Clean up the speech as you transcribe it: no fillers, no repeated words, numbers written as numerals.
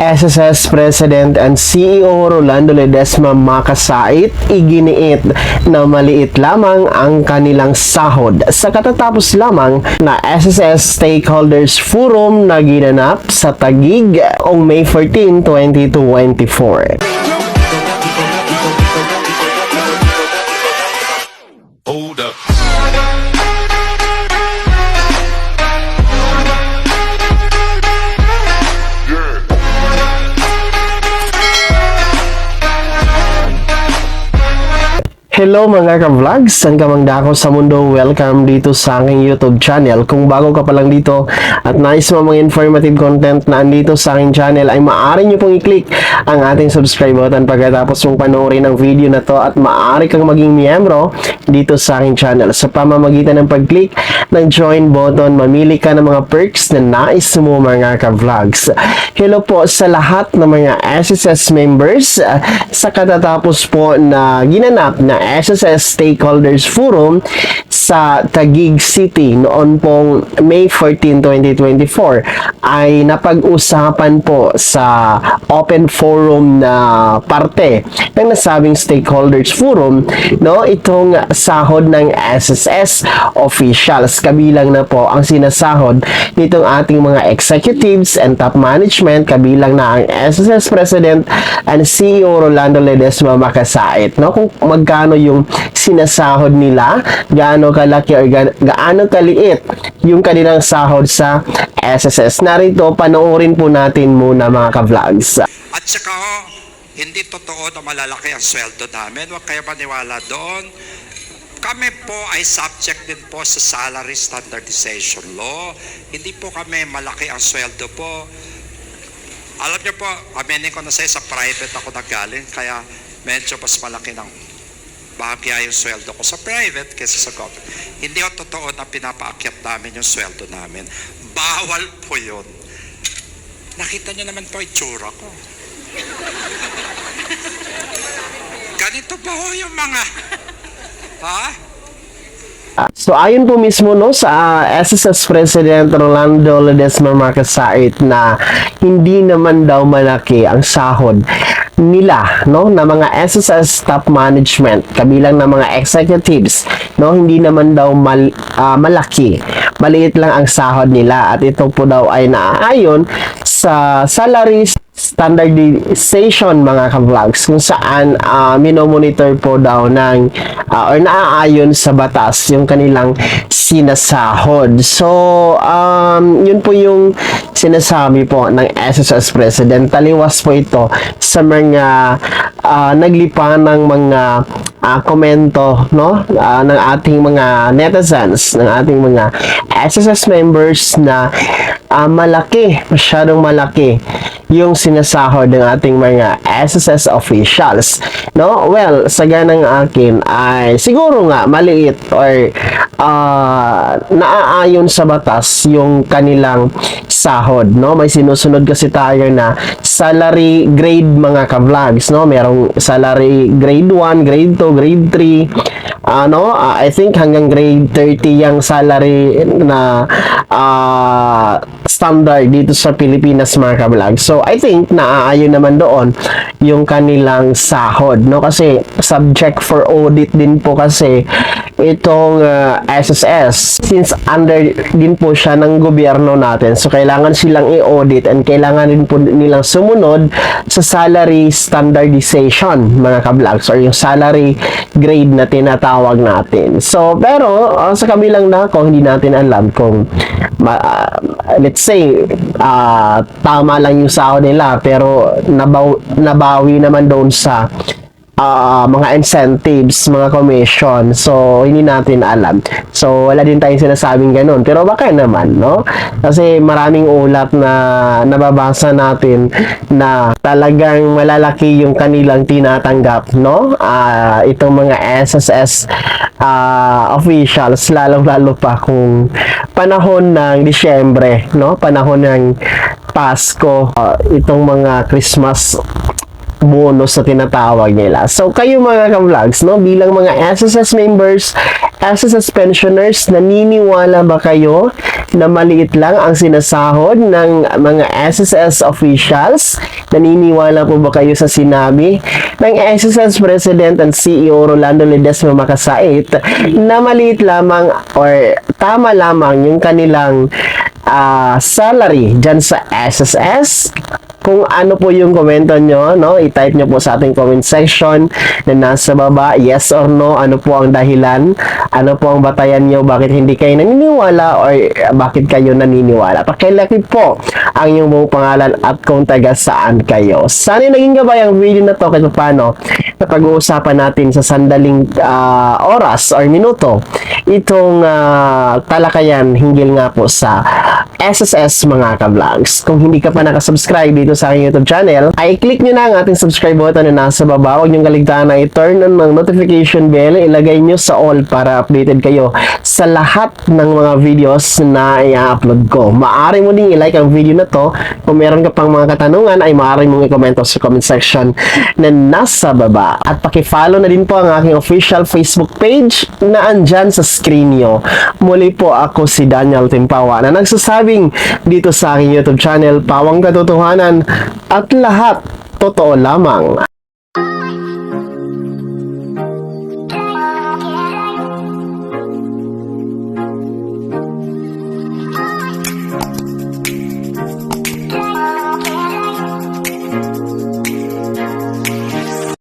SSS President and CEO Rolando Ledesma Makasait iginiit na maliit lamang ang kanilang sahod sa katatapos lamang na SSS Stakeholders Forum na ginanap sa Taguig noong May 14, 2024. Hold up. Hello mga ka-vlogs! Saan ka mang dako sa mundo? Welcome dito sa aking YouTube channel. Kung bago ka pa lang dito at nais mo mga informative content na andito sa aking channel ay maaari nyo pong i-click ang ating subscribe button pagkatapos mong panoorin ang video na to at maaari kang maging miyembro dito sa aking channel. Sa pamamagitan ng pag-click ng join button, mamili ka ng mga perks na nais mo mga ka-vlogs. Hello po sa lahat ng mga SSS members sa katatapos po na ginanap na SSS Stakeholders Forum sa Taguig City noon pong May 14, 2024 ay napag-usapan po sa open forum na parte ng nasabing Stakeholders Forum, no, itong sahod ng SSS officials, kabilang na po ang sinasahod nitong ating mga executives and top management, kabilang na ang SSS President and CEO Rolando Ledesma Makasait, no, kung magkano yung sinasahod nila, gaano kalaki o gaano kaliit yung kanilang sahod sa SSS. Narito, panoorin po natin muna mga ka-vlogs. At saka hindi totoo na malalaki ang sweldo namin. Huwag kayo maniwala doon. Kami po ay subject din po sa salary standardization law. Hindi po kami malaki ang sweldo po. Alam niyo po, aminin ko na sa private ako nagaling, kaya medyo mas malaki ng bahagya yung sweldo ko sa private kaysa sa government. Hindi ko totoo na pinapaakyat namin yung sweldo namin. Bawal po yun. Nakita niyo naman po yung tsura ko. Ganito ba ho yung mga... Ha? So ayon po mismo no sa SSS President Rolando Ledesma Makasait na hindi naman daw malaki ang sahod nila, no, na mga SSS top management, kabilang na mga executives, no, hindi naman daw malaki, maliit lang ang sahod nila at ito po daw ay naaayon sa salary standardization mga ka-vlogs, kung saan minomonitor po daw ng or naaayon sa batas yung kanilang sinasahod. So yun po yung sinasabi po ng SSS President. Taliwas po ito sa mga naglipa ng mga komento, no, ng ating mga netizens, ng ating mga SSS members na malaki, masyadong malaki yung sinasahod ng ating mga SSS officials, no? Well, sa ganang akin ay siguro nga maliit or naaayon sa batas yung kanilang sahod, no? May sinusunod kasi tayo na salary grade mga ka-vlogs, no? Merong salary grade 1, grade 2, grade 3, I think hanggang grade 30 yung salary na standard dito sa Pilipinas mga ka-vlog. So I think naaayon naman doon yung kanilang sahod, no, kasi subject for audit din po kasi itong SSS, since under din po siya ng gobyerno natin, so kailangan silang i-audit and kailangan din po nilang sumunod sa salary standardization mga ka-vlogs, or yung salary grade na tinatawag natin. So pero sa kabilang dako, hindi natin alam kung let's say tama lang yung sahod nila pero nabawi naman doon sa mga incentives, mga commission. So hindi natin alam. So wala din tayong sinasabing ganun. Pero baka naman, no? Kasi maraming ulat na nababasa natin na talagang malalaki yung kanilang tinatanggap, no? Itong mga SSS officials, lalong-lalo pa kung panahon ng Disyembre, no? Panahon ng Pasko, itong mga Christmas bonus na tinatawag nila. So, kayo mga ka-vlogs, no, bilang mga SSS members, SSS pensioners, naniniwala ba kayo na maliit lang ang sinasahod ng mga SSS officials? Naniniwala po ba kayo sa sinabi ng SSS President and CEO Rolando Ledesma Makasait na maliit lamang or tama lamang yung kanilang salary dyan sa SSS? Kung ano po yung komento nyo, no? I-type nyo po sa ating comment section na nasa baba, yes or no, ano po ang dahilan, ano po ang batayan nyo, bakit hindi kayo naniniwala or bakit kayo naniniwala. Pakilaki po ang inyong buong pangalan at kung taga saan kayo. Sana naging gabay ang video na to kahit paano na pag-uusapan natin sa sandaling oras or minuto itong talakayan hinggil nga po sa SSS mga ka-vlogs. Kung hindi ka pa nakasubscribe dito sa aking YouTube channel, ay click nyo na ang ating subscribe button na nasa baba. Huwag nyo kaligtaan na i-turn on ng notification bell. Ilagay nyo sa all para updated kayo sa lahat ng mga videos na i-upload ko. Maaari mo ding i-like ang video na to. Kung meron ka pang mga katanungan, ay maaari mong i-comment sa comment section na nasa baba. At paki-follow na din po ang aking official Facebook page na andyan sa screen nyo. Muli po ako si Daniel Timpawa na nagsasabing dito sa aking YouTube channel, pawang katotohanan at lahat totoo lamang.